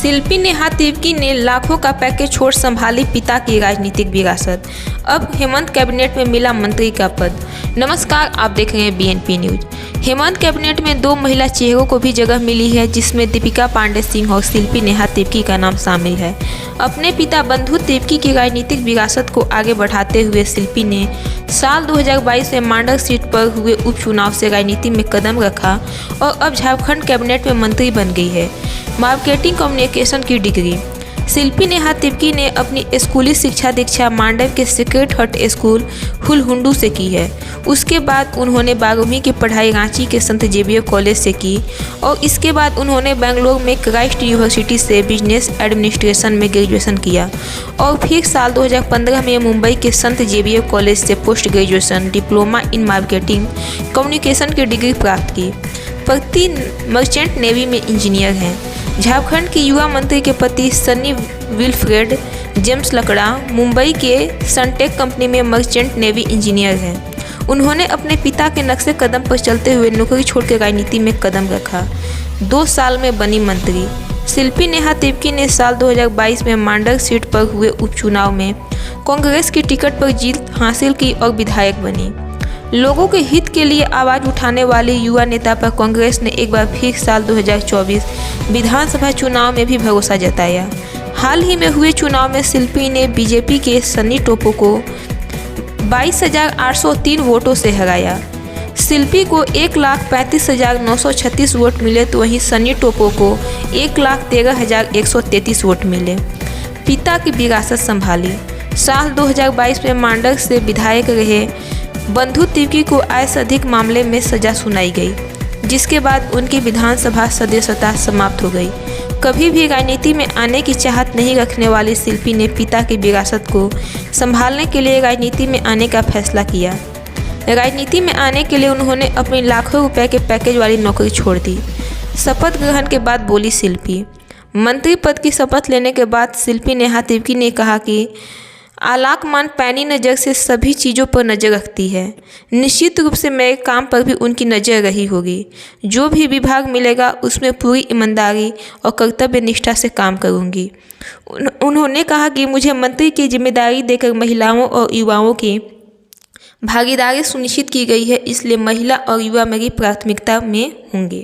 शिल्पी नेहा तिर्की ने लाखों का पैकेज छोड़ संभाली पिता की राजनीतिक विरासत। अब हेमंत कैबिनेट में मिला मंत्री का पद। नमस्कार, आप देख रहे हैं बीएनपी न्यूज। हेमंत कैबिनेट में 2 महिला चेहरों को भी जगह मिली है, जिसमें दीपिका पांडे सिंह और शिल्पी नेहा तिर्की का नाम शामिल है। अपने पिता बंधु तिर्की की राजनीतिक विरासत को आगे बढ़ाते हुए शिल्पी ने साल 2022 में मांडर सीट पर हुए उपचुनाव से राजनीति में कदम रखा और अब झारखंड कैबिनेट में मंत्री बन गई है। मार्केटिंग कम्युनिकेशन की डिग्री। शिल्पी नेहा तिर्की ने अपनी स्कूली शिक्षा दीक्षा मांडर के सेक्रेट हार्ट स्कूल हुलहुंडू से की है। उसके बाद उन्होंने 12वीं की पढ़ाई रांची के संत जेवियर कॉलेज से की और इसके बाद उन्होंने बेंगलोर में क्राइस्ट यूनिवर्सिटी से बिजनेस एडमिनिस्ट्रेशन में ग्रेजुएशन किया और फिर साल 2015 में मुंबई के संत जेवियर कॉलेज से post graduation diploma in marketing communication की डिग्री प्राप्त की। पति मर्चेंट नेवी में इंजीनियर हैं। झारखंड के युवा मंत्री के पति सनी विल्फ्रेड जेम्स लकड़ा मुंबई के सनटेक कंपनी में मर्चेंट नेवी इंजीनियर हैं। उन्होंने अपने पिता के नक्शे कदम पर चलते हुए नौकरी छोड़कर राजनीति में कदम रखा। 2 साल में बनी मंत्री। शिल्पी नेहा तिर्की ने साल 2022 में मांडर सीट पर हुए उपचुनाव में कांग्रेस की टिकट पर जीत हासिल की और विधायक बनी। लोगों के हित के लिए आवाज़ उठाने वाले युवा नेता पर कांग्रेस ने एक बार फिर साल 2024 विधानसभा चुनाव में भी भरोसा जताया। हाल ही में हुए चुनाव में शिल्पी ने बीजेपी के सनी टोपो को 22,803 वोटों से हराया। शिल्पी को 1,35,936 वोट मिले तो वहीं सनी टोपो को 1,13,133 वोट मिले। पिता की विरासत संभाली। साल 2022 में मांडर से विधायक रहे बंधु तिर्की को आय से अधिक मामले में सजा सुनाई गई, जिसके बाद उनकी विधानसभा सदस्यता समाप्त हो गई। कभी भी राजनीति में आने की चाहत नहीं रखने वाली शिल्पी ने पिता की विरासत को संभालने के लिए राजनीति में आने का फैसला किया। राजनीति में आने के लिए उन्होंने अपनी लाखों रुपए के पैकेज वाली नौकरी छोड़ दी। शपथ ग्रहण के बाद बोली शिल्पी। मंत्री पद की शपथ लेने के बाद शिल्पी नेहा तिर्की ने कहा कि आलाकमान पैनी नज़र से सभी चीज़ों पर नज़र रखती है। निश्चित रूप से मेरे काम पर भी उनकी नज़र रही होगी। जो भी विभाग मिलेगा उसमें पूरी ईमानदारी और कर्तव्य निष्ठा से काम करूंगी। उन्होंने कहा कि मुझे मंत्री की जिम्मेदारी देकर महिलाओं और युवाओं की भागीदारी सुनिश्चित की गई है, इसलिए महिला और युवा मेरी प्राथमिकता में होंगे।